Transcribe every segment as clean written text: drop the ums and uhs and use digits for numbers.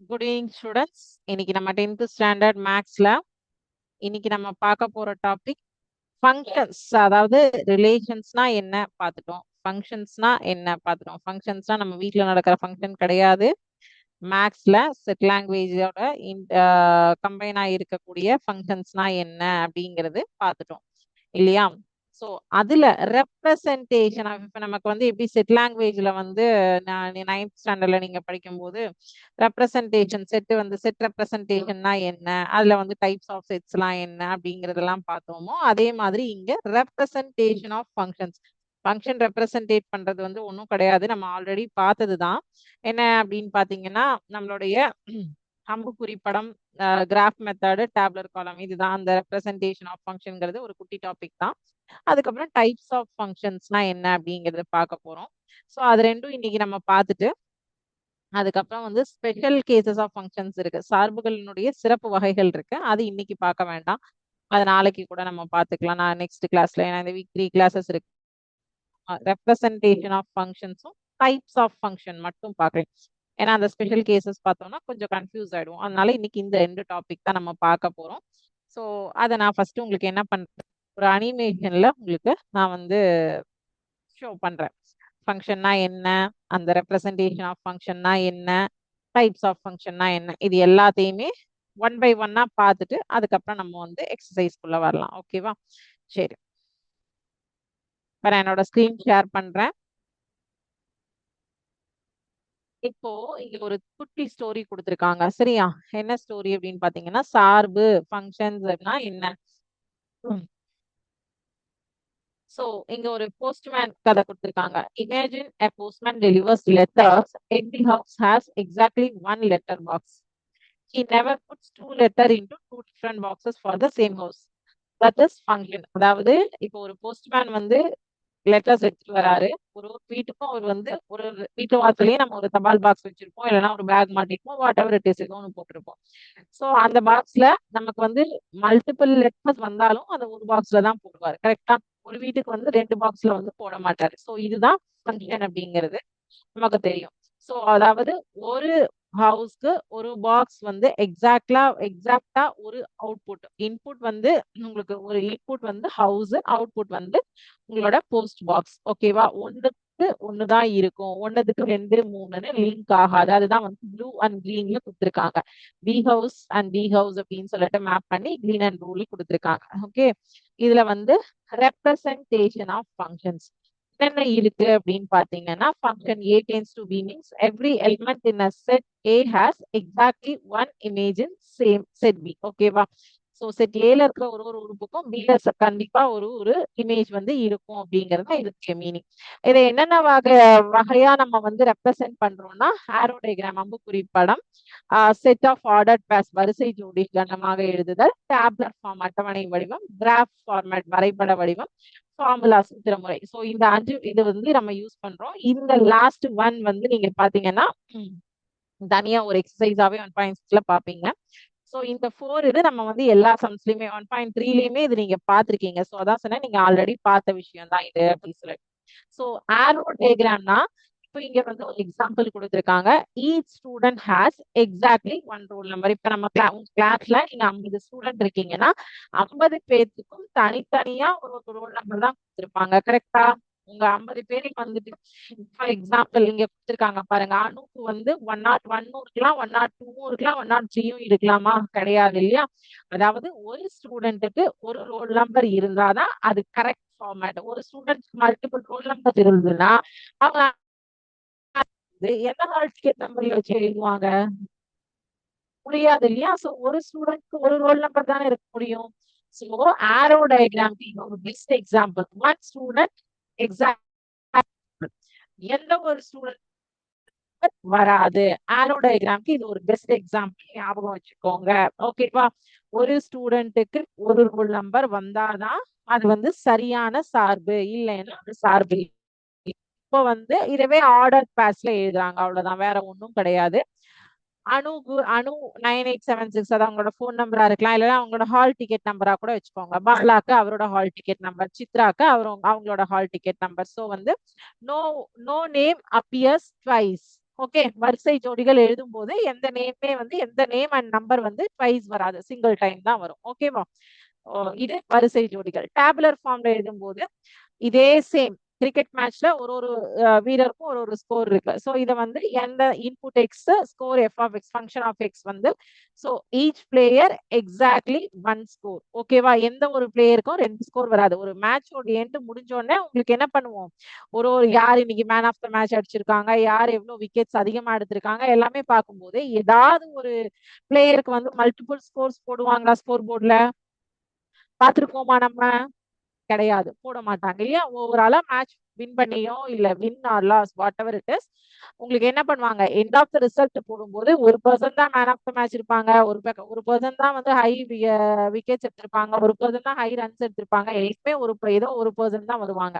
Good evening students. இன்னைக்கு நம்ம 10th standard மேக்ஸ்ல இன்னைக்கு நம்ம பார்க்க போற டாபிக் ஃபங்க்ஷன்ஸ். அதாவது ரிலேஷன்ஸ்னா என்ன பார்த்துட்டோம், ஃபங்க்ஷன்ஸ்னா என்ன பார்த்துட்டோம். ஃபங்க்ஷன்ஸ்னா நம்ம வீட்ல நடக்கிற ஃபங்க்ஷன் கிடையாது. மேக்ஸ்ல செட் லாங்குவேஜோட கம்பைன் ஆகிருக்கக்கூடிய ஃபங்க்ஷன்ஸ்னா என்ன அப்படிங்கிறது பார்த்துட்டோம் இல்லையா? ஸோ அதுல ரெப்ரசன்டேஷன் இப்ப நமக்கு வந்து எப்படி செட் லாங்குவேஜ்ல வந்து 9th ஸ்டாண்டர்ட்ல நீங்க படிக்கும்போது ரெப்ரசன்டேஷன் செட் வந்து செட் ரெப்ரசன்டேஷன்னா என்ன, அதுல வந்து டைப்ஸ் ஆஃப் செட்ஸ் எல்லாம் என்ன அப்படிங்கறதெல்லாம் பார்த்தோமோ, அதே மாதிரி இங்க representation of functions. Function represented பண்றது வந்து ஒன்றும் கிடையாது, நம்ம ஆல்ரெடி பார்த்ததுதான். என்ன அப்படின்னு பாத்தீங்கன்னா, நம்மளுடைய அம்புக்குறி படம், கிராஃப் மெத்தடு, டேப்லர் காலம், இதுதான் அந்த ரெப்ரசன்டேஷன் ஆஃப் ஃபங்க்ஷன்ங்கிறது ஒரு குட்டி டாபிக் தான். அதுக்கப்புறம் டைப்ஸ் ஆஃப் ஃபங்க்ஷன்ஸ்னா என்ன அப்படிங்கறத பார்க்க போறோம். ஸோ அது ரெண்டும் இன்னைக்கு நம்ம பார்த்துட்டு அதுக்கப்புறம் வந்து ஸ்பெஷல் கேசஸ் ஆஃப் ஃபங்க்ஷன்ஸ் இருக்கு, சார்புகளினுடைய சிறப்பு வகைகள் இருக்கு. அது இன்னைக்கு பார்க்க வேண்டாம், அது நாளைக்கு கூட நம்ம பார்த்துக்கலாம். நான் நெக்ஸ்ட் கிளாஸ்ல, ஏன்னா இந்த வீக் 3 கிளாஸஸ் இருக்கு. ரெப்ரசன்டேஷன் ஆஃப் ஃபங்க்ஷன்ஸும் டைப்ஸ் ஆஃப் ஃபங்க்ஷன் மட்டும் பார்க்குறேன். ஏன்னா அந்த ஸ்பெஷல் கேசஸ் பார்த்தோம்னா கொஞ்சம் கன்ஃபியூஸ் ஆயிடும். அதனால இன்னைக்கு இந்த 2 டாபிக் தான் நம்ம பார்க்க போறோம். ஸோ அதை நான் ஃபர்ஸ்ட் உங்களுக்கு என்ன பண்றேன், ஒரு அனிமேஷன்ல உங்களுக்கு நான் வந்து ஷோ பண்றேன். ஃபங்க்ஷன்னா என்ன, அந்த ரெப்ரசன்டேஷன் ஆஃப் ஃபங்க்ஷன்னா என்ன, டைப்ஸ் ஆஃப் ஃபங்க்ஷன்னா என்ன, இது எல்லாத்தையுமே ஒன் பை ஒன்னா பார்த்துட்டு அதுக்கப்புறம் நம்ம வந்து எக்ஸசைஸ்க்குள்ள வரலாம். ஓகேவா? சரி, இப்போ நான் என்னோட ஸ்கிரீன் ஷேர் பண்றேன். இப்போ இங்க ஒரு குட்டி ஸ்டோரி கொடுத்துருக்காங்க, சரியா? என்ன ஸ்டோரி அப்படின்னு பாத்தீங்கன்னா, சார்பு ஃபங்க்ஷன்ஸ்னா என்ன. சோ இங்க ஒரு போஸ்ட்மேன் கதை கொடுத்திருக்காங்க. Imagine a postman delivers letters. Every house has exactly one letter box. He never puts two letters into two different boxes for the same house. That is function. அதாவது இப்போ ஒரு போஸ்ட்மேன் வந்து letters எடுத்துட்டு வராரு. ஒரு ஒரு வீட்டுக்கும் அவர் வந்து ஒரு வீட்டு வாசலையே நம்ம ஒரு தபால் பாக்ஸ் வச்சிருப்போம், இல்லைன்னா ஒரு பேக் மாட்டிருப்போம், வாட் எவர் இட் இஸ், ஏதோ ஒன்று போட்டிருப்போம். ஸோ அந்த பாக்ஸ்ல நமக்கு வந்து மல்டிபிள் லெட்டர்ஸ் வந்தாலும் அந்த ஒரு பாக்ஸ்ல தான் போடுவார், கரெக்டா? ஒரு வீட்டுக்கு வந்து 2 பாக்ஸ்ல வந்து போட மாட்டாரு. ஸோ இதுதான் ஃபங்க்ஷன் அப்படிங்கிறது நமக்கு தெரியும். ஸோ அதாவது ஒரு ஹவுஸ்க்கு ஒரு பாக்ஸ் வந்து எக்ஸாக்டா ஒரு அவுட்புட், இன்புட் வந்து உங்களுக்கு ஒரு இன்புட் வந்து ஹவுஸ், அவுட்புட் வந்து உங்களோட போஸ்ட் பாக்ஸ். ஓகேவா? ஒண்ணுக்கு ஒண்ணுதான் இருக்கும், ஒன்னதுக்கு 2 3ன்னு லிங்க் ஆகாது. அதுதான் வந்து ப்ளூ அண்ட் கிரீன்ல கொடுத்துருக்காங்க. B house and D house அப்படின்னு சொல்லிட்டு மேப் பண்ணி கிரீன் அண்ட் ப்ளூல கொடுத்துருக்காங்க. ஓகே, இதுல வந்து ரெப்ரசன்டேஷன் ஆஃப் ஃபங்க்ஷன்ஸ் என்ன இருக்கு அப்படின்னு பாத்தீங்கன்னா, function A tends to B means every element in a set A has exactly one image in same set B. ஓகேவா? ஸோ செட் ஏல இருக்கிற ஒரு ஒரு உறுப்புக்கும் பில கண்டிப்பா ஒரு ஒரு இமேஜ் வந்து இருக்கும் அப்படிங்கிறது இதுக்கு மீனிங். இதை என்னென்ன வகையா நம்ம வந்து ரெப்ரசென்ட் பண்றோம்னா, ஆரோ டயக்ராம் அம்புக்குறி படம், செட் ஆஃப் ஆர்டர் பேஸ் வரிசை ஜோடி கண்டமாக எழுதுதல், டேப்லர் ஃபார்ம் அட்டவணை வடிவம், கிராஃப் ஃபார்மேட் வரைபட வடிவம், ஃபார்முலா சூத்திர முறை. ஸோ இந்த 5 இது வந்து நம்ம யூஸ் பண்றோம். இந்த லாஸ்ட் ஒன் வந்து நீங்க பாத்தீங்கன்னா தனியா ஒரு எக்ஸசைஸாவே 1.6ல பாப்பீங்க. ஸோ இந்த 4 இது நம்ம வந்து எல்லா சம்ஸ்லயுமே 1.3லயுமே இது நீங்க பாத்திருக்கீங்க. ஸோ அதான் சொன்னேன், நீங்க ஆல்ரெடி பார்த்த விஷயம் தான் இது அப்படின்னு சொல்லிட்டு. ஸோ ஆரோ டயக்ராம்னா, இப்போ இங்க வந்து ஒரு எக்ஸாம்பிள் கொடுத்துருக்காங்க. Each student has exactly one roll number. இப்ப நம்ம கிளாஸ்ல நீங்க 50 ஸ்டூடெண்ட் இருக்கீங்கன்னா 50 பேர்த்துக்கும் தனித்தனியா ஒரு ரோல் நம்பர் தான் கொடுத்துருப்பாங்க, கரெக்டா? உங்க 50 பேருக்கு வந்துட்டு ஃபார் எக்ஸாம்பிள் இங்க கொடுத்துருக்காங்க பாருங்க, அணுக்கு வந்து 101 இருக்கலாம், 102 இருக்கலாம், 103 இருக்கலாமா? கிடையாது இல்லையா? அதாவது ஒரு ஸ்டூடெண்ட்டுக்கு ஒரு ரோல் நம்பர் இருந்தாதான் அது கரெக்ட் ஃபார்மேட். ஒரு ஸ்டூடெண்ட் மல்டிபிள் ரோல் நம்பர் இருந்ததுன்னா அவங்க எந்த ஹால் டிக்கெட் நம்பர்ல வச்சு எழுதுவாங்க? முடியாது இல்லையா? சோ ஒரு ஸ்டூடெண்ட்க்கு ஒரு ரோல் நம்பர் தானே இருக்க முடியும். சோ ஆரோ டயக்ராம் ஒரு best example. One student exact, எந்த ஒரு ஸ்டூடெண்ட் வராது. ஆரோ டயக்ராம்க்கு இது ஒரு பெஸ்ட் எக்ஸாம்பிள், ஞாபகம் வச்சுக்கோங்க. ஓகேவா? ஒரு ஸ்டூடெண்ட்டுக்கு ஒரு ரோல் நம்பர் வந்தாதான் அது வந்து சரியான சார்பு, இல்லைன்னா அது சார்பு. இப்போ வந்து இதவே ஆர்டர் பேஸ்ல எழுதுறாங்க, அவ்வளவுதான், வேற ஒன்றும் கிடையாது. அணு 9876, அது அவங்களோட போன் நம்பரா இருக்கலாம், இல்லைன்னா அவங்களோட ஹால் டிக்கெட் நம்பரா கூட வச்சுக்கோங்க. பாலாக்கு அவரோட ஹால் டிக்கெட் நம்பர், சித்ராக்கு அவங்களோட ஹால் டிக்கெட் நம்பர். ஸோ வந்து no no name appears twice. Okay, வரிசை ஜோடிகள் எழுதும் போது எந்த நேமே வந்து எந்த நேம் அண்ட் நம்பர் வந்து ட்வைஸ் வராது, சிங்கிள் டைம் தான் வரும். ஓகேவா? இது வரிசை ஜோடிகள். டேபுலர் ஃபார்ம்ல எழுதும் போது இதே சேம் கிரிக்கெட் மேட்ச்ல ஒரு ஒரு வீரருக்கும் ஒரு ஒரு ஸ்கோர் இருக்கு. ஸோ இதை வந்து எந்த input X score F of X function of X வந்து so each player exactly one score. ஓகேவா? எந்த ஒரு பிளேயருக்கும் ரெண்டு ஸ்கோர் வராது. ஒரு மேட்சோட எண்டு முடிஞ்சோடனே உங்களுக்கு என்ன பண்ணுவோம், ஒரு ஒரு யார் இன்னைக்கு மேன் ஆஃப் த மேட்ச் அடிச்சிருக்காங்க, யார் எவ்வளவு விக்கெட்ஸ் அதிகமா எடுத்திருக்காங்க எல்லாமே பார்க்கும்போது ஏதாவது ஒரு பிளேயருக்கு வந்து மல்டிபிள் ஸ்கோர்ஸ் போடுவாங்களா ஸ்கோர் போர்ட்ல? பார்த்துருக்கோமா நம்ம? கிடையாது, போட மாட்டாங்க இல்லையா? ஓவராலா மேட்ச் வின் பண்ணியோ இல்ல win or loss whatever it is, உங்களுக்கு என்ன பண்ணுவாங்க, எண்ட் ஆஃப் த ரிசல்ட் போடும்போது ஒரு பர்சன் தான் மேன் ஆஃப் த மேட்ச் இருப்பாங்க, ஒரு பர்சன் தான் வந்து ஹை விக்கெட்ஸ் எடுத்திருப்பாங்க, ஒரு பர்சன் தான் ஹை ரன்ஸ் எடுத்திருப்பாங்க, எல்லாமே ஏதோ ஒரு பர்சன் தான் வருவாங்க.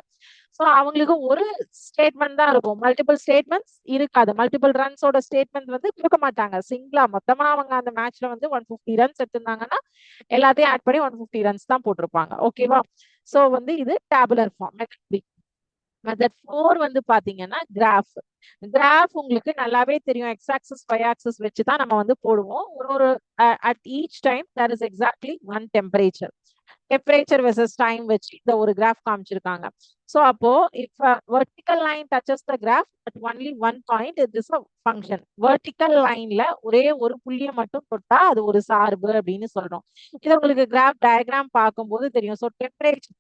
ஸோ அவங்களுக்கு ஒரு ஸ்டேட்மெண்ட் தான் இருக்கும், மல்டிபிள் ஸ்டேட்மெண்ட்ஸ் இருக்காது. மல்டிபிள் ரன்ஸோட ஸ்டேட்மெண்ட் வந்து கொடுக்க மாட்டாங்க. சிங்கிளா மொத்தமா அவங்க அந்த மேட்ச்ல வந்து 150 ரன்ஸ் எடுத்திருந்தாங்கன்னா எல்லாத்தையும் ஆட் பண்ணி 150 ரன்ஸ் தான் போட்டிருப்பாங்க. ஓகேவா? சோ வந்து இது டேபுலர் ஃபார்ம். மெத்தட் 3. மெத்தட் 4 வந்து பாத்தீங்கன்னா கிராஃப். கிராஃப் உங்களுக்கு நல்லாவே தெரியும், எக்ஸ் ஆக்சிஸ் y ஆக்சிஸ் வச்சு தான் நம்ம வந்து போடுவோம். ஒரு at each time there is exactly one temperature. Temperature versus time வச்சு இந்த ஒரு கிராஃப் காமிச்சிருக்காங்க. சோ அப்போ if vertical line touches the graph at only one point it is a function. Vertical லைன்ல ஒரே ஒரு புள்ளியை மட்டும் தொட்டா அது ஒரு சார்பு அப்படின்னு சொல்றோம். இது உங்களுக்கு கிராஃப் டயக்ராம் பார்க்கும்போது தெரியும். ஸோ டெம்பரேச்சர்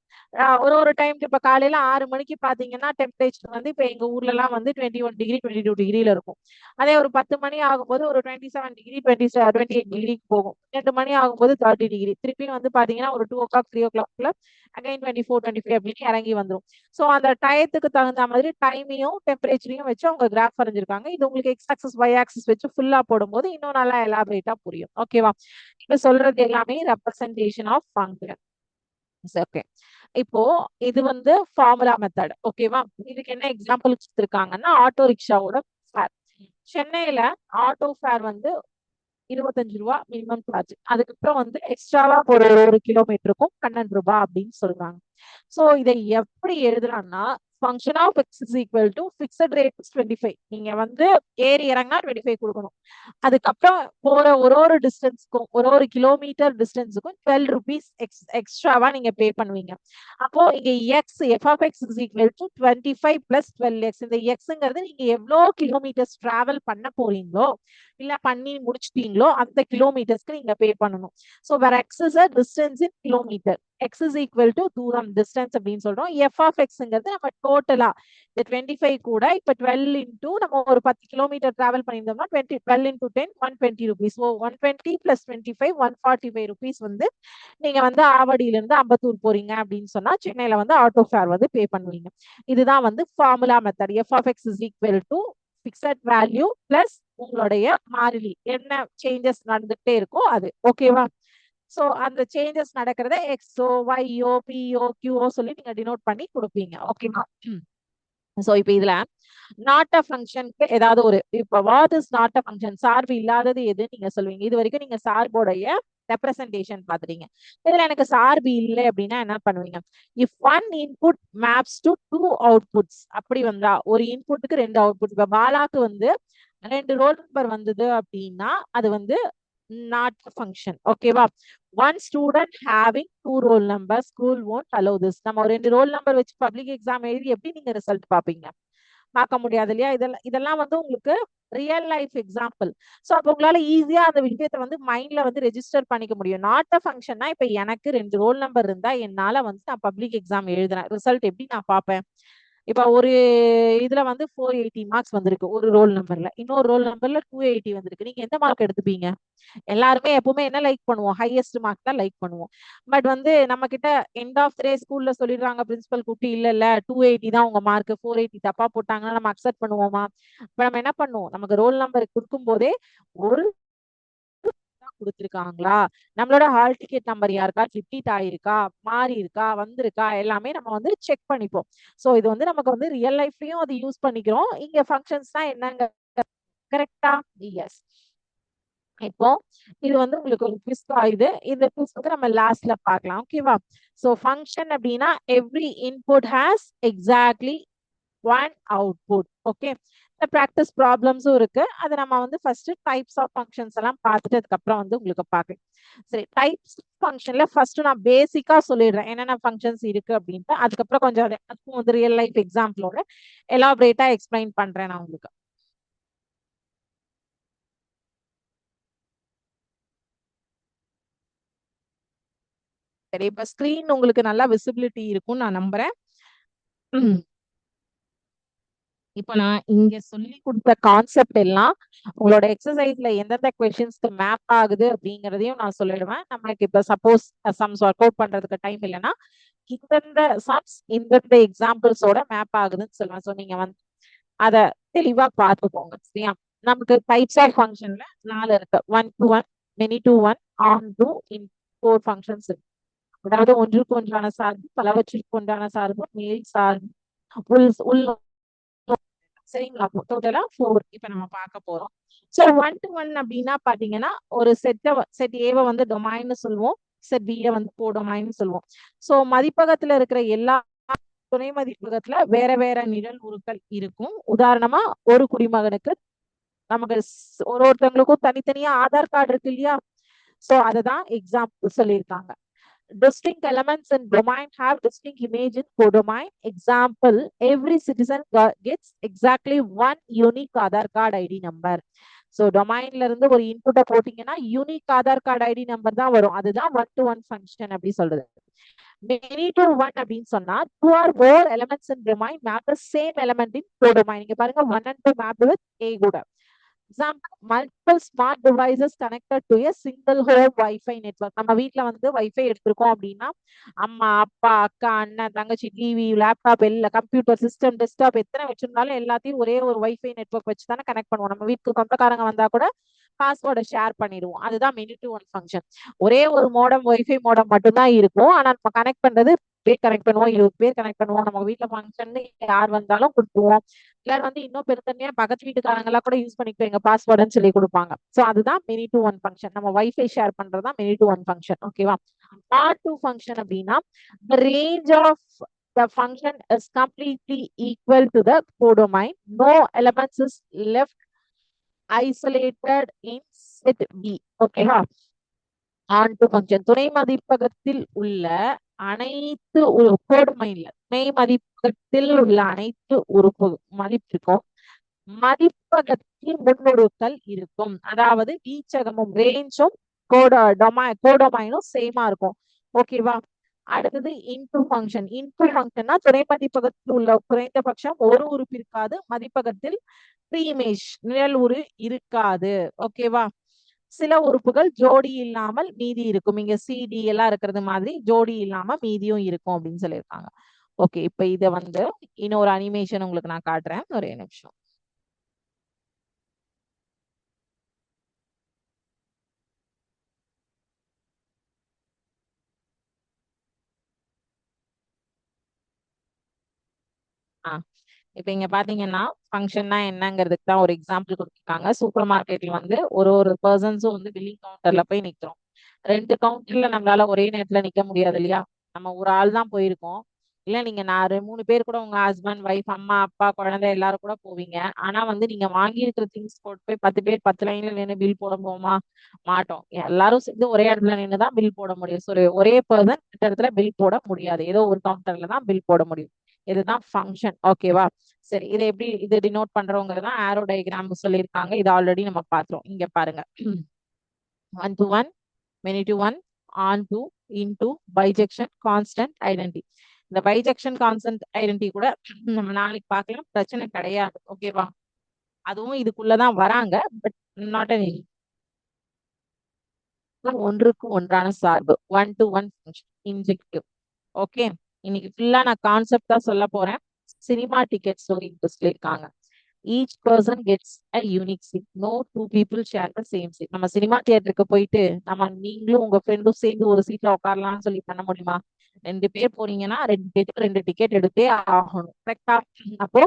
ஒரு டைம் இப்ப காலையில 6 மணிக்கு பாத்தீங்கன்னா டெம்பரேச்சர் வந்து இப்ப எங்க ஊர்ல எல்லாம் வந்து 21 டிகிரி 22 டிகிரில இருக்கும். அதே ஒரு 10 மணி ஆகும்போது ஒரு 27 டிகிரி 28 டிகிரிக்கு போகும். 2 மணி ஆகும்போது 30 டிகிரி, திருப்பி வந்து பாத்தீங்கன்னா ஒரு 2 o'clock 3 o'clockல அகைன் 24 25 அப்படின்னு இறங்கி வந்துடும். ஸோ அந்த டயத்துக்கு தகுந்த மாதிரி டைமையும் டெம்பரேச்சரையும் வச்சு அவங்க கிராஃப் வரைஞ்சிருக்காங்க. இது உங்களுக்கு எக்ஸ் ஆக்சிஸ் y ஆக்சிஸ் வச்சு ஃபுல்லா போடும்போது இன்னும் நல்லா எலாபரேட்டா புரியும். ஓகேவா? இப்ப சொல்றது எல்லாமே ரெப்ரசன்டேஷன் ஆஃப் ஃபங்க்ஷன். ஓகே, இப்போ இது வந்து ஃபார்முலா மெத்தட். ஓகேவா? இதுக்கு என்ன எக்ஸாம்பிள் கொடுத்துருக்காங்கன்னா ஆட்டோ ரிக்ஷாவோட ஃபேர். சென்னையில ஆட்டோ ஃபேர் வந்து 25 ரூபா மினிமம் சார்ஜ். அதுக்கப்புறம் வந்து எக்ஸ்ட்ராவா ஒரு ஒரு கிலோமீட்டருக்கும் 12 ரூபாய் அப்படின்னு சொல்றாங்க. சோ இதை எப்படி எழுதலாம்னா function of X is equal to fixed rate 25. நீங்க வந்து ஏறி இறங்கினா 25 கொடுக்கணும். அதுக்கப்புறம் போற ஒரு டிஸ்டன்ஸ்க்கும் ஒரு கிலோமீட்டர் டிஸ்டன்ஸுக்கும் 12 ருபீஸ் எக்ஸ்ட்ராவா நீங்க பே பண்ணுவீங்க. அப்போ இங்க x f of X is equal to 25 plus 12x. இந்த எக்ஸ்ங்கிறது நீங்க எவ்வளோ கிலோமீட்டர்ஸ் டிராவல் பண்ண போறீங்களோ இல்ல பண்ணி முடிச்சிட்டீங்களோ அந்த கிலோமீட்டர்ஸ்க்கு நீங்க பே பண்ணணும். ஸோ வேற X is a distance in kilometre, X is equal to தூரம் டிஸ்டன்ஸ் அப்படின்னு சொல்றோம். எஃப் ஆஃப் எக்ஸ்ங்கிறது நம்ம டோட்டலா இந்த 25 கூட இப்ப 12 இன்டூ நம்ம ஒரு 10 கிலோமீட்டர் டிராவல் பண்ணியிருந்தோம்னா 12 இன்டூ 10 120 ருபீஸ். ஓ 120 பிளஸ் 25 145 ருபீஸ் வந்து நீங்க வந்து ஆவடியில இருந்து அம்பத்தூர் போறீங்க அப்படின்னு சொன்னா சென்னையில வந்து ஆட்டோ ஃபேர் வந்து பே பண்ணுவீங்க. இதுதான் வந்து formula method. F of X is equal to fixed value plus உங்களுடைய மாறிலி என்ன சேஞ்சஸ் நடந்துகிட்டே இருக்கோ அது. ஓகேவா? சோ அந்த சேஞ்சஸ் நடக்கிறத எக்ஸோ ஒய்யோ பிஓ கியூஓ சொல்லி நீங்க டினோட் பண்ணி கொடுப்பீங்க. ஓகேவா? சோ இப்ப இதுல நாட் அ ஃபங்க்ஷனுக்கு ஏதாவது ஒரு இப்ப what is not a function, சார்பு இல்லாதது எது நீங்க சொல்லுவீங்க. இது வரைக்கும் நீங்க சார்போடைய ரெப்ரசன்டேஷன் பாத்துறீங்க. இதுல எனக்கு சார்பு இல்லை அப்படின்னா என்ன பண்ணுவீங்க? If one input maps to two outputs, அப்படி வந்தா ஒரு இன்புட்டுக்கு ரெண்டு அவுட்புட். இப்ப பாலாக்கு வந்து 2 ரோல் நம்பர் வந்தது அப்படின்னா அது வந்து நாட் ஃபங்க்ஷன். ஓகேவா? One student having 2 roll number school won't allow this. நம்ம ஒரு 2 ரோல் நம்பர் வச்சு பப்ளிக் எக்ஸாம் எழுதி எப்படி நீங்க ரிசல்ட் பாப்பீங்க? பார்க்க முடியாது இல்லையா? இதெல்லாம் வந்து உங்களுக்கு ரியல் லைஃப் எக்ஸாம்பிள். சோ அப்ப உங்களால ஈஸியா அந்த விஷயத்தை வந்து மைண்ட்ல வந்து ரெஜிஸ்டர் பண்ணிக்க முடியும். நாட் அ ஃபங்க்ஷன்னா இப்ப எனக்கு 2 ரோல் நம்பர் இருந்தா என்னால வந்து நான் பப்ளிக் எக்ஸாம் எழுதுறேன், ரிசல்ட் எப்படி நான் பார்ப்பேன்? இப்ப ஒரு இதுல வந்து 480 மார்க்ஸ் வந்திருக்கு ஒரு ரோல் நம்பர்ல, இன்னொரு ரோல் நம்பர்ல 280 வந்திருக்கு. நீங்க எந்த மார்க் எடுத்துப்பீங்க? எல்லாருமே எப்பவுமே என்ன லைக் பண்ணுவோம்? ஹையஸ்ட் மார்க் தான் லைக் பண்ணுவோம். பட் வந்து நம்ம கிட்ட எண்ட் ஆஃப் டே ஸ்கூல்ல சொல்லிடுறாங்க பிரின்சிபல் கூட்டி, இல்ல 280 தான் உங்க மார்க், 480 தப்பா போட்டாங்கன்னா நம்ம அக்செப்ட் பண்ணுவோமா? இப்ப நம்ம என்ன பண்ணுவோம், நமக்கு ரோல் நம்பர் கொடுக்கும் போதே ஒரு கொடுத்திருக்காங்களா, நம்மளோட ஹால் டிக்கெட் நம்பர் யாருக்கா ரிப்பீட் ஆயிருக்கா, மாறி இருக்கா, வந்திருக்கா, எல்லாமே நம்ம வந்து செக் பண்ணிப்போம். சோ இது வந்து நமக்கு வந்து ரியல் லைஃப்லயும் அது யூஸ் பண்ணிக்கிறோம். இங்க ஃபங்க்ஷன்ஸ் தான் என்னங்க, கரெக்டா? எஸ். இப்போ இது வந்து உங்களுக்கு ஒரு குவிஸ் ஆயுது. இந்த குவிஸ் வந்து நம்ம லாஸ்ட்ல பார்க்கலாம். ஓகேவா? சோ ஃபங்க்ஷன் அப்படின்னா every input has exactly one output. Okay, practice ப்ராப்ளம்ஸும் இருக்கு. அதை நம்ம வந்து ஃபர்ஸ்ட் டைப்ஸ் ஆஃப் ஃபங்க்ஷன்ஸ் எல்லாம் பார்த்துட்டு அதுக்கப்புறம் வந்து உங்களுக்கு பார்க்கலாம். சரி, டைப்ஸ் ஃபங்க்ஷன்ல ஃபர்ஸ்ட் நான் பேசிக்கா சொல்லிடுறேன் என்னென்ன ஃபங்க்ஷன்ஸ் இருக்கு அப்படின்ட்டு. அதுக்கப்புறம் கொஞ்சம் அதுக்கும் வந்து ரியல் லைஃப் எக்ஸாம்பிளோட எலாபரேட்டா எக்ஸ்பிளைன் பண்றேன் நான் உங்களுக்கு. சரி, இப்ப ஸ்கிரீன் உங்களுக்கு நல்லா விசிபிலிட்டி இருக்கும்னு நான் நம்புறேன். இப்ப நான் இங்க சொல்லி கொடுத்த கான்செப்ட் எல்லாம் உங்களோட எக்ஸசைஸ்ல எந்தெந்த கொஸ்டின்ஸ்க்கு மேப் ஆகுது அப்படிங்கறதையும் நான் சொல்லிடுவேன். நம்மளுக்கு இப்ப சப்போஸ் சம்ஸ் ஒர்க் அவுட் பண்றதுக்கு டைம் இல்லைன்னா இந்தந்த சம்ஸ் இந்தந்த எக்ஸாம்பிள்ஸோட மேப் ஆகுதுன்னு சொல்லுவேன். ஸோ நீங்க வந்து அதை தெளிவா பார்த்துக்கோங்க. சரியா? நமக்கு டைப்ஸ் ஆஃப் ஃபங்க்ஷன்ல 4 இருக்கு. 1 to 1, many to 1, on to, in 4 functions இருக்கு. அதாவது ஒன்றுக்கு ஒன்றான சார்பு, பலவற்றிற்கு ஒன்றான சார்பு, மேல் சார்பு, உள் சரிங்களா? டோட்டலா 4 இப்ப நம்ம பார்க்க போறோம். சோ 1 to 1 அப்படின்னா பாத்தீங்கன்னா ஒரு செட் ஏவை வந்து டொமைன்னு சொல்லுவோம், செட் பி வந்து கோடொமைன்னு சொல்லுவோம். சோ மதிப்பகத்துல இருக்கிற எல்லா துணை மதிப்பகத்துல வேற வேற நிழல் உருக்கள் இருக்கும். உதாரணமா ஒரு குடிமகனுக்கு நமக்கு ஒருத்தவங்களுக்கும் தனித்தனியா ஆதார் கார்டு இருக்கு இல்லையா? சோ அததான் எக்ஸாம்பிள் சொல்லியிருக்காங்க. Distinct elements in domain have distinct image in codomain. Example, every citizen gets exactly one unique Aadhaar card ID number. So domainல இருந்து ஒரு இன்புட்டை போட்டீங்கன்னா unique Aadhaar card ID number தான் வரும். அதுதான் 1 to 1 ஃபங்க்ஷன் அப்படி சொல்றது. Many to 1 அப்படின்னு சொன்னா 2 or more elements in domain map the same element in codomain. இங்க பாருங்க 1 and 2 mapped with A கூட. Example, multiple smart devices connected to a single home Wi-Fi network. நம்ம வீட்ல வந்து வைஃபை எடுத்திருக்கோம் அப்படின்னா அம்மா, அப்பா, அக்கா, அண்ணன், தங்கச்சி, டிவி, லேப்டாப், எல்லா கம்ப்யூட்டர் சிஸ்டம், டெஸ்க்டாப் எத்தனை வச்சிருந்தாலும் எல்லாத்தையும் ஒரே ஒரு வைஃபை நெட்வொர்க் வச்சு தானே கனெக்ட் பண்ணுவோம். நம்ம வீட்டுக்கு சொந்தக்காரங்க வந்தா கூட பாஸ்வேர்டை ஷேர் பண்ணிடுவோம். அதுதான் மெனி டு ஒன் ஃபங்க்ஷன். ஒரே ஒரு மோடம் வைஃபை மோடம் மட்டும்தான் இருக்கும். ஆனா நம்ம கனெக்ட் பண்றது பேர் கனெக்ட் பண்ணுவோம், 20 பேர் கனெக்ட் பண்ணுவோம். நம்ம வீட்டுல ஃபங்க்ஷன் யார் வந்தாலும் கொடுத்துருவோம். எல்லாரும் வந்து இன்னும் பெருந்தன்மையா பக்கத்து வீட்டுக்காரங்க எல்லாம் கூட யூஸ் பண்ணிக்குவீங்க பாஸ்வேர்டுன்னு சொல்லி கொடுப்பாங்க. சோ அதுதான் மெனி டு ஒன் ஃபங்க்ஷன். நம்ம வைஃபை ஷேர் பண்றதுதான் மெனி டு ஒன் ஃபங்க்ஷன். ஓகேவா? ஆர் டூ ஃபங்க்ஷன் அப்படின்னா the range of the function is completely equal to the codomain. No elements is left isolated in set B. ஓகேவா? On to function துணை மதிப்பகத்தில் உள்ள அனைத்து கோடொமைன்ல துணை மதிப்பகத்தில் உள்ள அனைத்து உறுப்பு மதிப்பிற்கும் மதிப்பகத்தின் முன்னுறுத்தல் இருக்கும். அதாவது வீச்சகமும் ரேஞ்சும் கோடொமைனும் சேமா இருக்கும். ஓகேவா? அடுத்தது இன்டு ஃபங்க்ஷன். இன்டு ஃபங்க்ஷன்னா துணை மதிப்பகத்தில் உள்ள குறைந்தபட்சம் ஒரு உறுப்பு இருக்காது, மதிப்பகத்தில் ப்ரீமேஜ் நிழல் உரு இருக்காது. ஓகேவா? சில உறுப்புகள் ஜோடி இல்லாமல் மீதி இருக்கும். இங்க சிடி எல்லாம் இருக்கிறது மாதிரி ஜோடி இல்லாம மீதியும் இருக்கும் அப்படின்னு சொல்லியிருக்காங்க. ஓகே, இப்ப இத வந்து இன்னொரு அனிமேஷன் உங்களுக்கு நான் காட்டுறேன். ஒரே நிமிஷம். இப்ப இங்க பாத்தீங்கன்னா ஃபங்க்ஷன்னா என்னங்கிறதுக்கு தான் ஒரு எக்ஸாம்பிள் கொடுத்துருக்காங்க. சூப்பர் மார்க்கெட்ல வந்து ஒரு பர்சன்ஸும் வந்து பில்லிங் கவுண்டர்ல போய் நிக்கிறோம். 2 கவுண்டர்ல நம்மளால ஒரே நேரத்துல நிக்க முடியாது இல்லையா? நம்ம ஒரு ஆள் தான் போயிருக்கோம். இல்ல நீங்க 3 பேர் கூட உங்க ஹஸ்பண்ட், ஒய்ஃப், அம்மா, அப்பா, குழந்தை எல்லாரும் கூட போவீங்க. ஆனா வந்து நீங்க வாங்கி இருக்கிற திங்ஸ் போட்டு போய் 10 பேர் 10 லைன்ல நின்று பில் போட போமா மாட்டோம். எல்லாரும் சேர்ந்து ஒரே இடத்துல நின்று தான் பில் போட முடியும். ஸோ ஒரே பர்சன் இடத்துல பில் போட முடியாது. ஏதோ ஒரு கவுண்டர்ல தான் பில் போட முடியும். இதுதான் ஃபங்க்ஷன். ஓகேவா? சரி, இதை எப்படி இது டினோட் பண்றவங்க ஆரோ டயக்ராம் சொல்லியிருக்காங்க. இது ஆல்ரெடி நம்ம பார்த்தோம். இங்க பாருங்க. 1 to 1, many to 1, on to, into, bijection, constant, identity. இந்த பைஜெக்ஷன் கான்ஸ்டன்ட் ஐடென்டி கூட நம்ம நாளைக்கு பார்க்கலாம், பிரச்சனை கிடையாது. ஓகேவா? அதுவும் இதுக்குள்ளதான் வராங்க. பட் நாட் அன் ஒன்றுக்கு ஒன்றான சார்பு 1 to 1 ஃபங்க்ஷன் இன்ஜெக்டிவ். ஓகே, இன்னைக்கு ஃபுல்லா நான் கான்செப்ட் தான் சொல்ல போறேன். சினிமா டிக்கெட் ஸ்டோரி சொல்லியிருக்காங்க. Each person gets a unique seat. No two people share the same seat. நம்ம சினிமா தியேட்டருக்கு போயிட்டு நீங்களும் உங்க ஃப்ரெண்டும் சேர்ந்து ஒரு சீட்ல உட்காரலாம்னு சொல்லி பண்ண முடியுமா? 2 பேர் போனீங்கன்னா 2 பேருக்கு 2 டிக்கெட் எடுத்தே ஆகணும். கரெக்டா? அப்போ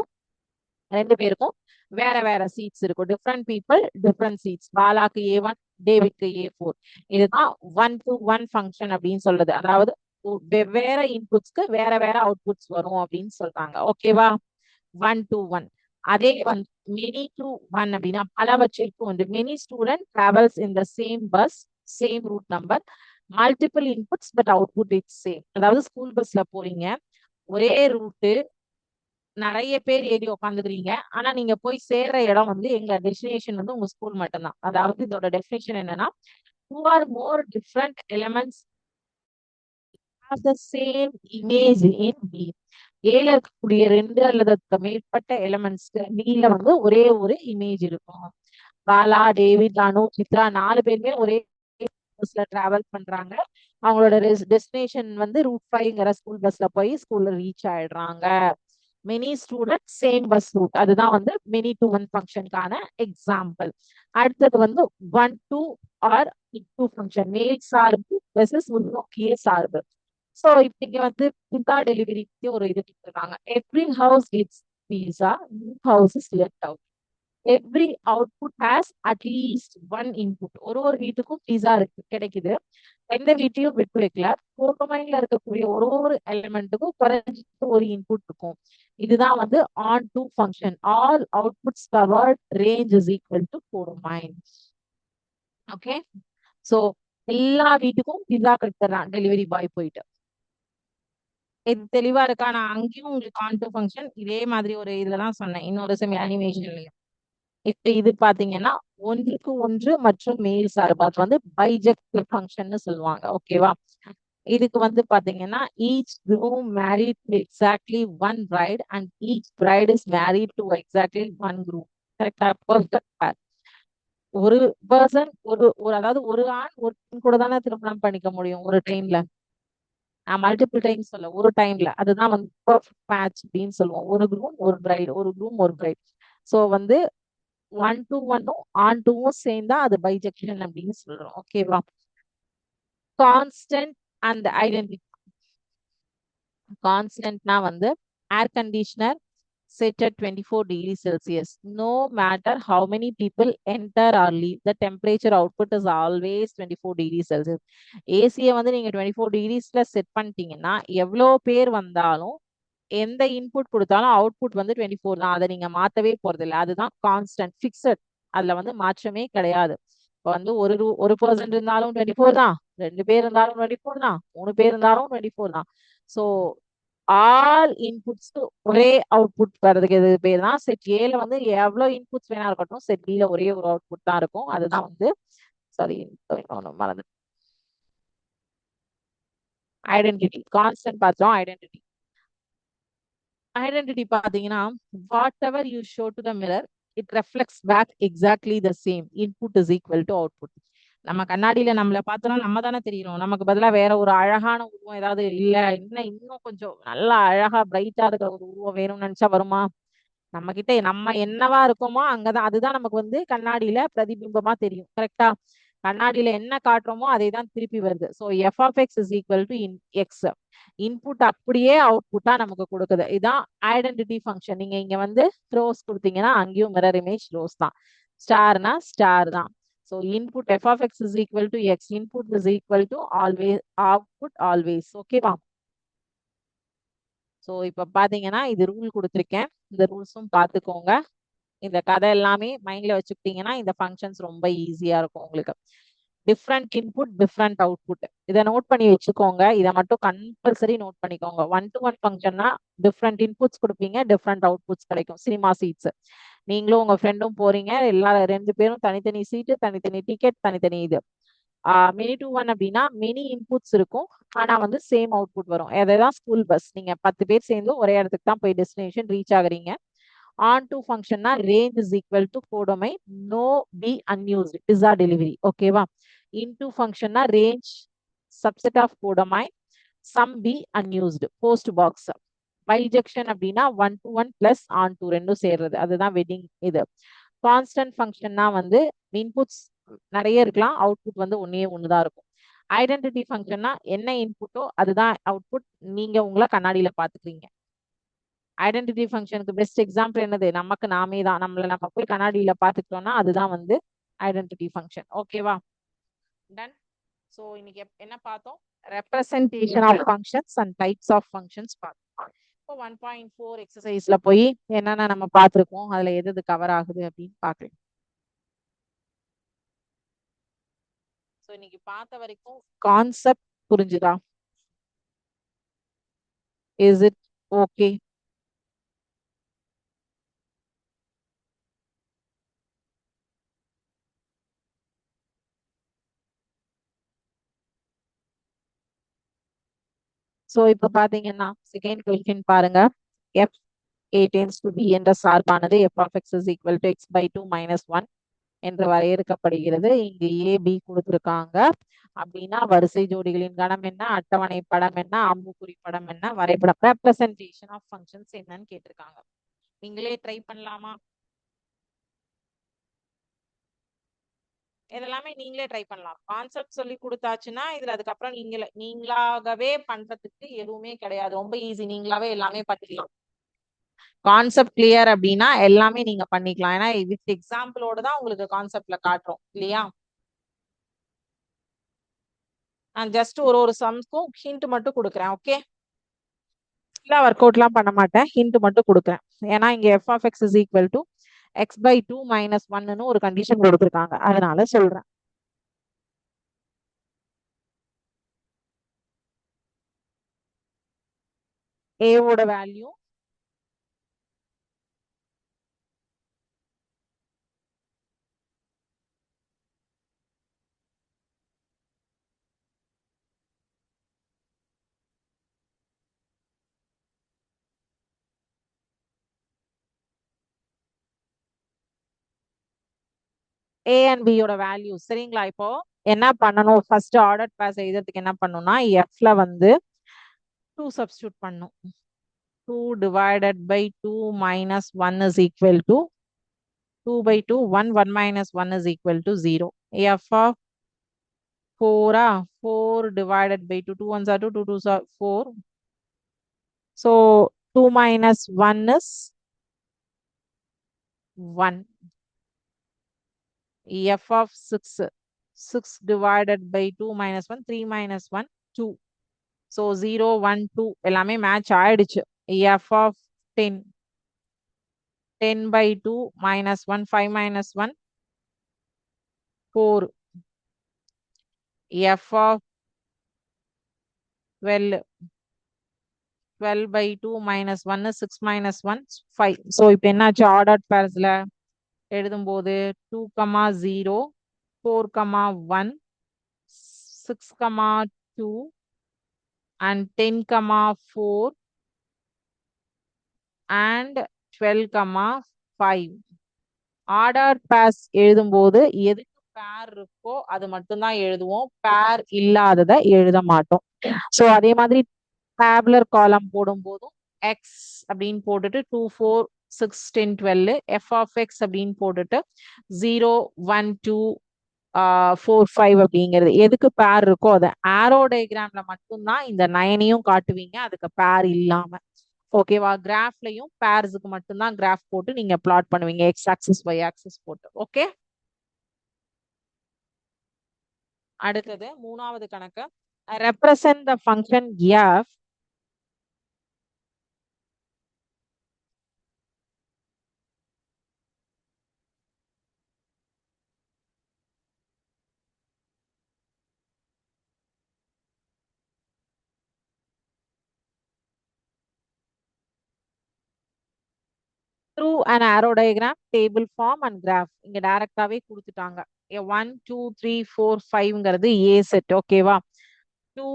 2 பேருக்கும் வேற வேற சீட்ஸ் இருக்கும். Different people different seats. பாலாக்கு A1, டேவிட்க்கு A4. இதுதான் 1 to 1 ஃபங்க்ஷன் அப்படின்னு சொல்றது. அதாவது வேற இன்புட்ஸ்க்கு வேற வேற அவுட்புட்ஸ் வரும் அப்படின்னு சொல்றாங்க. ஓகேவா? 1 to 1. அதே வந்து many to one அப்படின்னா பலவற்றிற்கு ஒன்று. Many student travels in the same bus, same route number, multiple inputs but output is same. அதாவது ஸ்கூல் பஸ்ல போறீங்க, ஒரே ரூட்டு, நிறைய பேர் ஏறி உட்காந்துக்கிறீங்க. ஆனா நீங்க போய் சேர்ற இடம் வந்து எங்க டெஸ்டினேஷன் வந்து உங்க ஸ்கூல் மட்டும்தான். அதாவது இதோட டெஃபினேஷன் என்னன்னா, two or more different elements have the same image in B. ஏல இருக்கக்கூடிய 2 அல்லது அதுக்கு மேற்பட்ட எலிமெண்ட்ஸ்க்கு பில வந்து ஒரே ஒரு இமேஜ் இருக்கும். பாலா, டேவிட், அனு, சித்ரா 4 பேருமே ஒரே பஸ்ல டிராவல் பண்றாங்க. அவங்களோட டெஸ்டினேஷன் வந்து ரூட் 5ங்கிற ஸ்கூல் பஸ்ல போய் ஸ்கூல்ல ரீச் ஆயிடுறாங்க. Many student same bus route, அதுதான் வந்து மெனி டு ஒன் ஃபங்க்ஷனுக்கான எக்ஸாம்பிள். அடுத்தது வந்து 1 2 ஆர் டூ ஃபங்க்ஷன், மேல் சார்பு வெர்சஸ் உள்நோக்கிய சார்பு. சோ இப்ப இங்க வந்து பிசா டெலிவரிக்கு ஒரு இது கொடுத்துருக்காங்க. Every house gets pizza, house is left out. Every output has at least one input. ஒரு வீட்டுக்கும் பீஸா கிடைக்குது, எந்த வீட்டையும் விட்டு வைக்கல. டோமைன்ல இருக்கக்கூடிய ஒரு எலிமெண்ட்டுக்கும் குறைஞ்சிட்டு ஒரு இன்புட் இருக்கும். இதுதான் வந்து onto function. All outputs covered range is equal to domain. Okay, so எல்லா வீட்டுக்கும் பிஸா கொடுத்துறான் டெலிவரி பாய் போயிட்டு. இது தெளிவா இருக்கா? நான் அங்கேயும் உங்களுக்கு ஆன் டு ஃபங்க்ஷன் இதே மாதிரி ஒரு இதுலதான் சொன்னேன், இன்னொரு செமி அனிமேஷன்லயும். இப்ப இது பாத்தீங்கன்னா ஒன்றுக்கு ஒன்று மற்றும் மேல் சார்பு, அது வந்து பைஜெக்டிவ் ஃபங்க்ஷன் சொல்லுவாங்க. ஓகேவா? இதுக்கு வந்து பாத்தீங்கன்னா each groom married to exactly one bride and each bride is married to exactly one groom. கரெக்டா? ஒரு பர்சன் ஒரு அதாவது ஒரு ஆண் ஒரு பெண் கூட தானே திருமணம் பண்ணிக்க முடியும் ஒரு டைம்ல. நான் மல்டிபிள் டைம் சொல்ல, ஒரு டைம்ல. அதுதான் வந்து பர்ஃபெக்ட் மேட்ச் அப்படின்னு சொல்லுவோம். ஒரு குரூம் ஒரு பிரைட், ஒரு குரூம் ஒரு பிரைட். சோ வந்து 1 to 1 ஆன் 2 சேர்ந்தா அது பைஜெக்ஷன் அப்படின்னு சொல்றோம். ஓகேவா? Constant and identity. கான்ஸ்டன்ட்னா வந்து air conditioner set at 24 degrees Celsius. No matter how many people enter or leave, the temperature output is always 24 degrees Celsius. ஏசியை வந்து நீங்க 24 டிகிரிஸ்ல செட் பண்ணிட்டீங்கன்னா எவ்வளோ பேர் வந்தாலும் எந்த இன்புட் கொடுத்தாலும் அவுட்புட் வந்து 24 தான். அதை நீங்க மாத்தவே போறது இல்லை. அதுதான் கான்ஸ்டன்ட், பிக்சட். அதுல வந்து மாற்றமே கிடையாது. இப்போ வந்து ஒரு பர்சன்ட் இருந்தாலும் 24 தான், 2 பேர் இருந்தாலும் 24 தான், 3 பேர் இருந்தாலும் 24 தான். ஸோ ஆல் இன்புட்ஸ் ஒரே அவுட்புட் வர்றதுக்கு எது பேர் தான் செட் ஏல வந்து எவ்வளவு இன்புட்ஸ் வேணா இருக்கட்டும், செட் பில ஒரே ஒரு அவுட்புட் தான் இருக்கும். அதுதான் வந்து சாரி மறந்து ஐடென்டிட்டி. கான்ஸ்டன்ட் பார்த்தோம். ஐடென்டிட்டி ஐடென்டிட்டி பாத்தீங்கன்னா whatever you show to the mirror it reflects back exactly the same. Input is equal to output. நம்ம கண்ணாடியில நம்மள பார்த்தோம்னா நம்ம தானே தெரியும். நமக்கு பதிலா வேற ஒரு அழகான உருவம் ஏதாவது இல்ல, இன்னும் கொஞ்சம் நல்லா அழகா பிரைட்டா இருக்கிற ஒரு உருவம் வேணும்னு நினைச்சா வருமா? நம்ம கிட்ட நம்ம என்னவா இருக்கோமோ அங்கதான், அதுதான் நமக்கு வந்து கண்ணாடியில பிரதிபிம்பமா தெரியும். கரெக்டா? கண்ணாடியில என்ன காட்டுறோமோ அதே தான் திருப்பி வருது. So f of X is equal to x. Input அப்படியே அவுட்புட்டா நமக்கு கொடுக்குது. இதான் ஐடென்டிட்டி ஃபங்க்ஷன். நீங்க இங்க வந்து ரோஸ் கொடுத்தீங்கன்னா அங்கேயும் மிரர் இமேஜ் ரோஸ் தான். ஸ்டார்னா ஸ்டார் தான். So input f of X is equal to x, input is equal to always output always. ஓகேவா? ஸோ இப்ப பாத்தீங்கன்னா இது ரூல் கொடுத்துருக்கேன், இந்த ரூல்ஸும் பார்த்துக்கோங்க. இந்த கதை எல்லாமே மைண்ட்ல வச்சுக்கிட்டீங்கன்னா இந்த ஃபங்க்ஷன்ஸ் ரொம்ப ஈஸியா இருக்கும் உங்களுக்கு. டிஃப்ரெண்ட் இன்புட் டிஃப்ரெண்ட் அவுட்புட், இதை நோட் பண்ணி வச்சுக்கோங்க. இதை மட்டும் கம்பல்சரி நோட் பண்ணிக்கோங்க. 1 to 1 ஃபங்க்ஷன்னா டிஃப்ரெண்ட் இன்புட்ஸ் கொடுப்பீங்க, டிஃப்ரெண்ட் அவுட்புட்ஸ் கிடைக்கும். சினிமா சீட்ஸ் நீங்களும் உங்க ஃப்ரெண்டும் போறீங்க, எல்லா 2 பேரும் தனித்தனி சீட்டு, தனித்தனி டிக்கெட், தனித்தனி இது. மெனி டு ஒன் அப்படின்னா மெனி இன்புட்ஸ் இருக்கும், ஆனா வந்து சேம் அவுட்புட் வரும். அதுதான் ஸ்கூல் பஸ். நீங்க 10 பேர் சேர்ந்து ஒரே இடத்துக்கு தான் போய் டெஸ்டினேஷன் ரீச் ஆகுறீங்க. ஆன் டு ஃபங்க்ஷன்னா range is equal to codomain, no be unused, pizza delivery. ஓகேவா? இன்டு ஃபங்க்ஷன்னா range subset of codomain, some be unused, post box. Bijection அப்படின்னா 1 to 1 பிளஸ் ஆன் டு ரெண்டும் சேர்றது, அதுதான் வெட்டிங் இது. கான்ஸ்டன்ட் ஃபங்க்ஷன்னா வந்து இன்புட்ஸ் நிறைய இருக்கலாம், அவுட்புட் வந்து ஒண்ணுதான் இருக்கும். ஐடென்டிட்டி ஃபங்க்ஷன்னா என்ன இன்புட்டோ அதுதான் அவுட்புட், நீங்க உங்களை கண்ணாடியில பாத்துக்கிறீங்க. ஐடென்டிட்டி ஃபங்க்ஷனுக்கு பெஸ்ட் எக்ஸாம்பிள் என்னது? நமக்கு நாமே தான். நம்ம போய் கண்ணாடியில பாத்துக்கிட்டோம்னா அதுதான் வந்து ஐடென்டிட்டி ஃபங்க்ஷன். ஓகேவா? டன். ஸோ இன்னைக்கு என்ன பார்த்தோம்? Representation of functions and types of functions பார்த்தோம். இப்போ 1.4 எக்ஸசைஸ்ல போய் என்னென்ன நம்ம பார்த்துருக்கோம், அதுல எது எது கவர் ஆகுது அப்படின்னு பார்க்கலாம். ஸோ இன்னைக்கு பார்த்த வரைக்கும் கான்செப்ட் புரிஞ்சுதா? Is it okay? ஸோ இப்போ பாத்தீங்கன்னா செகண்ட் கொஸ்டின் பாருங்க. F a tends to b என்ற சார்பானது f of x is equal to x by 2 minus 1 என்று வரையறுக்கப்படுகிறது. இங்கு a b கொடுத்திருக்காங்க. அப்படின்னா வரிசை ஜோடிகளின் கணம் என்ன, அட்டவணை படம் என்ன, அம்புக்குறி படம் என்ன, வரைபடம் ரெப்ரசன்டேஷன் ஆஃப் ஃபங்க்ஷன்ஸ் என்னன்னு கேட்டிருக்காங்க. நீங்களே ட்ரை பண்ணலாமா? இதெல்லாமே நீங்களே ட்ரை பண்ணலாம். கான்செப்ட் சொல்லி கொடுத்தாச்சுன்னா இதுல அதுக்கப்புறம் நீங்களாகவே பண்றதுக்கு எதுவுமே கிடையாது. ரொம்ப ஈஸி. நீங்களாவே எல்லாமே பண்ணிக்கலாம். கான்செப்ட் கிளியர் அப்படின்னா எல்லாமே நீங்க பண்ணிக்கலாம். ஏன்னா வித் எக்ஸாம்பிளோட தான் உங்களுக்கு கான்செப்ட்ல காட்டுறோம் இல்லையா? நான் ஜஸ்ட் ஒரு ஒரு சம்ஸ்க்கும் ஹிண்ட் மட்டும் கொடுக்குறேன். ஓகே, எல்லாம் ஒர்க் அவுட்லாம் பண்ண மாட்டேன், ஹிண்ட் மட்டும் கொடுக்குறேன். ஏன்னா இங்க F of X is equal to X by 2 minus 1ன்னு ஒரு கண்டிஷன் கொடுத்துருக்காங்க, அதனால சொல்றேன். ஏவோட வேல்யூ ஏ அண்ட் பியோட வேல்யூ சரிங்களா? இப்போ என்ன பண்ணணும், ஃபர்ஸ்ட் ஆர்டர் பாஸ் எழுதுறதுக்கு என்ன பண்ணணும்னா எஃப்ல வந்து 2 சப்ஸ்டியூட் பண்ணும். 2 divided by 2 minus 1 is equal to 2 by 2, 1, 1 minus 1 is equal to 0. F of 4, 4 divided by 2, 2 ones are 2, 2 twos are 4. So 2 minus 1 is 1. F of 6, 6 divided by 2 minus 1, 3 minus 1, 2. So 0, 1, 2 எல்லாமே match ஆயிடுச்சு. F of 10, 10 by 2 minus 1, 5 minus 1, 4. F of 12, 12 by 2 minus 1 is 6 minus 1, 5. So இப்போ என்னாச்சு order பேர்ஸ்ல எழுதும்போது 2, 0, 4, 1, 6, 2 and 10, 4 and 12, 5. Order pairs எழுதும்போது எதுக்கு பேர் இருக்கோ அது மட்டும்தான் எழுதுவோம், பேர் இல்லாததை எழுத மாட்டோம். ஸோ அதே மாதிரி டேபுலர் காலம் போடும் போதும் எக்ஸ் அப்படின்னு போட்டுட்டு 2, 4, 6, 10, 12 எஃப் ஆஃப் எக்ஸ் அப்படின்னு போட்டுட்டு 0, 1, 2, 4, 5 அப்படிங்கிறது எதுக்கு பேர் இருக்கோ அதை ஆரோ டயக்ராம்ல மட்டும்தான் இந்த 9ஐயும் காட்டுவீங்க, அதுக்கு பேர் இல்லாம. ஓகேவா? கிராஃப்லயும் பேர்ஸுக்கு மட்டும்தான் கிராஃப் போட்டு நீங்க பிளாட் பண்ணுவீங்க, எக்ஸ் ஆக்சிஸ் ஒய் ஆக்சிஸ் போட்டு. ஓகே, அடுத்தது மூணாவது கணக்கு. Represent the function f through an arrow diagram, table form and graph. இங்க டைரக்டாவே கொடுத்துட்டாங்க. 1, 2, 3, 4, 5ங்கிறது ஏ செட். ஓகேவா? 2,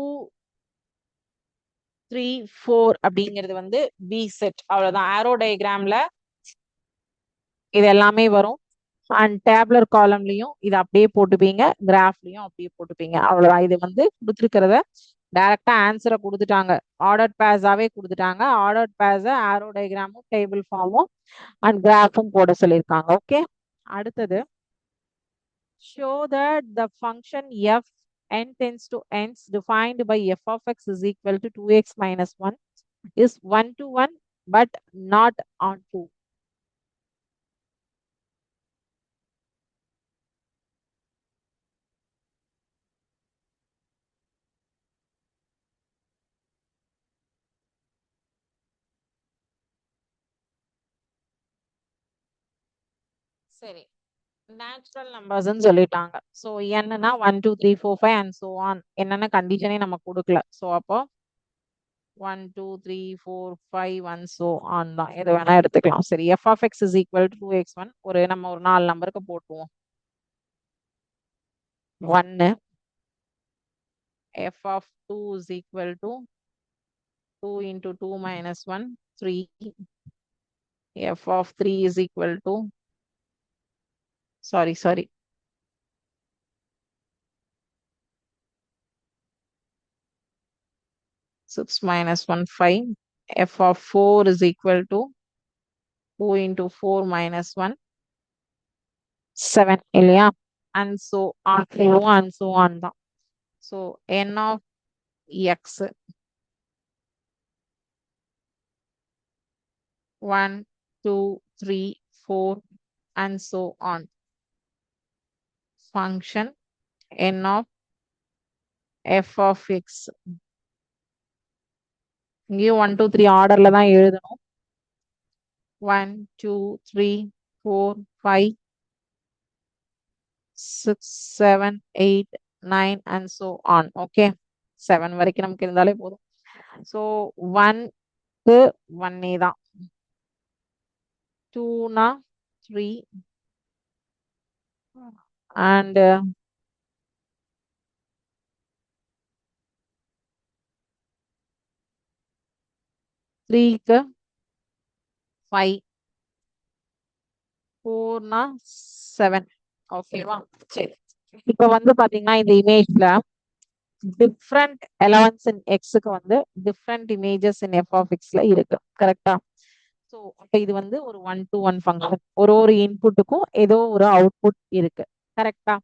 3, 4 அப்படிங்கிறது வந்து பி செட். அவ்வளவுதான். ஆரோ டயக்ராம்ல இது எல்லாமே வரும். அண்ட் டேபுலர் காலம்லயும் இது அப்படியே போட்டுப்பீங்க, கிராஃப்லயும் அப்படியே போட்டுப்பீங்க. அவ்வளவுதான். இது வந்து கொடுத்துருக்கிறத டைரக்டா ஆன்சரை கொடுத்துட்டாங்க, ஆர்டர் பேஸாவே கொடுத்துட்டாங்க. ஆர்டர் பேஸ ஆரோ டயக்ராமும் டேபிள் ஃபார்மும் அண்ட் கிராஃபும் போட சொல்லியிருக்காங்க. ஓகே, அடுத்தது show that the function f n tends to n's defined by f of x is equal to 2x minus 1 is 1 to 1 but not on 2. சரி, நேச்சுரல் நம்பர்ஸ்ன்னு சொல்லிட்டாங்க. So என்னன்னா 1 2 3 4 5 and so on என்னென்ன கண்டிஷனே நம்ம கொடுக்கல. So அப்போ 1 2 3 4 5 and so on தான் எது வேணா எடுத்துக்கலாம். சரி, f of X is equal to 2x1 நம்ம ஒரு 4 நம்பருக்கு போட்டுருவோம். 1 f of 2 is equal to 2 into 2 minus 1 3 f of 3 is equal to sorry 6 minus 1 5 f of 4 is equal to 2 into 4 minus 1 7 இல்லையா and so on தான். So n of x 1 2 3 4 and so on function n of f of x இங்கேயும் 1 2 3 ஆர்டர்ல தான் எழுதணும். 1 2 3 4 5 6 7 8 9 and so on. Okay, 7 வரைக்கும் நமக்கு இருந்தாலே போதும். So 1 க்கு 1 தான், 2 னா 3 and 3 க்கு 5 4 னா 7. ஓகேவா? சரி, இப்ப வந்து பாத்தீங்கன்னா இந்த இமேஜ்ல டிஃப்ரெண்ட் எலமெண்ட்ஸ் இன் எக்ஸுக்கு வந்து different images in F of எக்ஸ்ல இருக்கு. கரெக்டா? ஸோ அப்ப இது வந்து ஒரு 1 to 1 ஃபங்க்ஷன். ஒரு இன்புட்டுக்கும் ஏதோ ஒரு அவுட்புட் இருக்கு. கரெக்டா?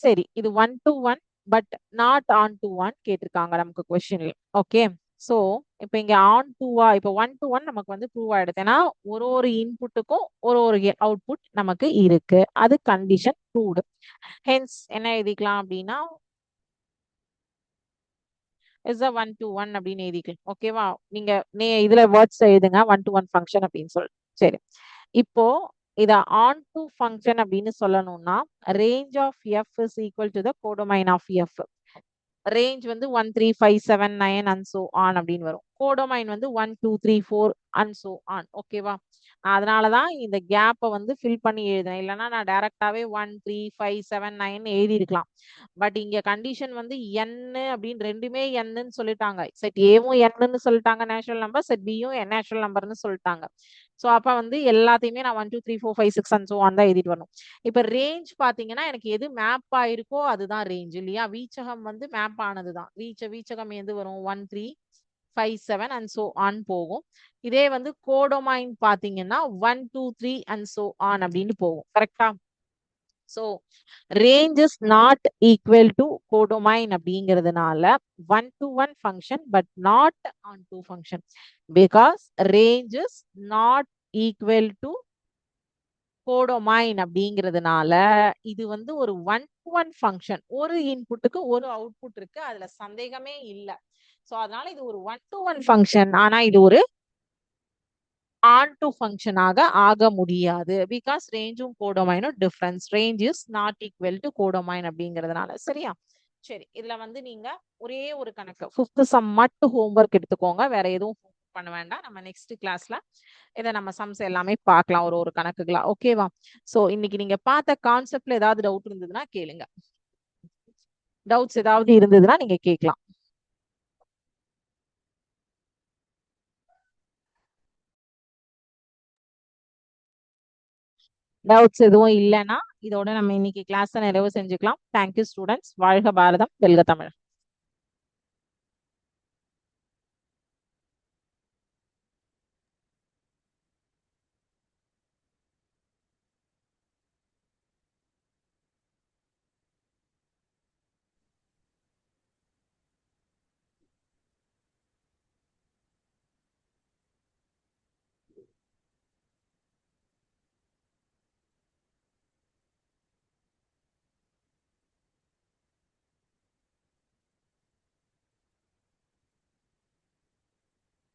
சரி, இது 1 to 1 but not on to 1 கேட்டிருக்காங்க நமக்கு கொஸ்டின்ல. ஓகே, ஸோ இப்போ இங்க ஆன் டூவா, இப்போ 1 to 1 நமக்கு வந்து ப்ரூவ் ஆயிடுது. ஏன்னா ஒரு இன்புட்டுக்கும் ஒரு அவுட்புட் நமக்கு இருக்கு. அது கண்டிஷன் ப்ரூவ்டு. ஹென்ஸ் என்ன எழுதிக்கலாம் அப்படின்னா இஸ் அ 1 to 1 அப்படின்னு எழுதிக்கலாம். ஓகேவா? நீங்க இதுல வேர்ட்ஸ் எழுதுங்க 1 to 1 ஃபங்க்ஷன் அப்படின்னு சொல்லி. சரி, இப்போ இத ஆன் டு ஃபங்க்ஷன் அப்படின்னு சொல்லணும்னா range of f is equal to the codomain of f. Range வந்து 1 3 5 7 9 அண்ட் சோ ஆன் அப்படின்னு வரும். கோடோமைன் வந்து 1 2 3 4 அண்ட் சோ ஆன். ஓகேவா? அதனாலதான் இந்த கேப்பை வந்து ஃபில் பண்ணி எழுதுறேன். இல்லைன்னா நான் டைரக்டாவே 1 3 5 7 9 எழுதி இருக்கலாம். பட் இங்க கண்டிஷன் வந்து n அப்படின்னு ரெண்டுமே என்னன்னு சொல்லிட்டாங்க. செட் ஏவும் என்னன்னு சொல்லிட்டாங்க நேச்சுரல் நம்பர், செட் பியும் நேச்சுரல் நம்பர்னு சொல்லிட்டாங்க. ஸோ அப்ப வந்து எல்லாத்தையுமே நான் 1 2 3 4 5 6 அண்ட் ஸோ ஆன் தான் எழுதிட்டு வரணும். இப்ப ரேஞ்ச் பாத்தீங்கன்னா எனக்கு எது மேப் ஆயிருக்கோ அதுதான் ரேஞ்ச் இல்லையா? வீச்சகம் வந்து மேப் ஆனதுதான். வீச்சகம் எது வரும்? 1 3 5 7 அண்ட் ஸோ ஆன் போகும். இதே வந்து கோடோமைன் பாத்தீங்கன்னா 1 2 3 அண்ட் ஸோ ஆன் அப்படின்னு போகும். கரெக்டா? So range is not equal to codomain அப்படிங்கிறதுனால 1 to 1 function but not onto function because range is not equal to codomain அப்படிங்கிறதுனால இது வந்து ஒரு 1 to 1 ஃபங்க்ஷன். ஒரு இன்புட்டுக்கு ஒரு அவுட்புட் இருக்கு, அதுல சந்தேகமே இல்லை. ஸோ அதனால இது ஒரு 1 to 1 ஃபங்க்ஷன். ஆனா இது ஒரு ஆன் டு ஃபங்க்ஷனாக ஆக முடியாது பிகாஸ் ரேஞ்சும் கோடோமைனும் difference. Range is not equal to codomain அப்படிங்கிறதுனால. சரியா? சரி, இதுல வந்து நீங்க ஒரே ஒரு கணக்கு 5th சம் மட்டும் ஹோம்ஒர்க் எடுத்துக்கோங்க, வேற எதுவும் பண்ண வேண்டாம். நம்ம நெக்ஸ்ட் கிளாஸ்ல இதை நம்ம சம்ஸ் எல்லாமே பார்க்கலாம் ஒரு கணக்குகளா. ஓகேவா? சோ இன்னைக்கு நீங்க பார்த்த கான்செப்ட்ல ஏதாவது டவுட் இருந்ததுன்னா கேளுங்க. டவுட்ஸ் ஏதாவது இருந்ததுன்னா நீங்க கேட்கலாம். டவுட்ஸ் எதுவும் இல்லைன்னா இதோட நம்ம இன்னைக்கு கிளாஸ் நிறைவு செஞ்சுக்கலாம். Thank you students. வாழ்க பாரதம், வெல்க தமிழ்.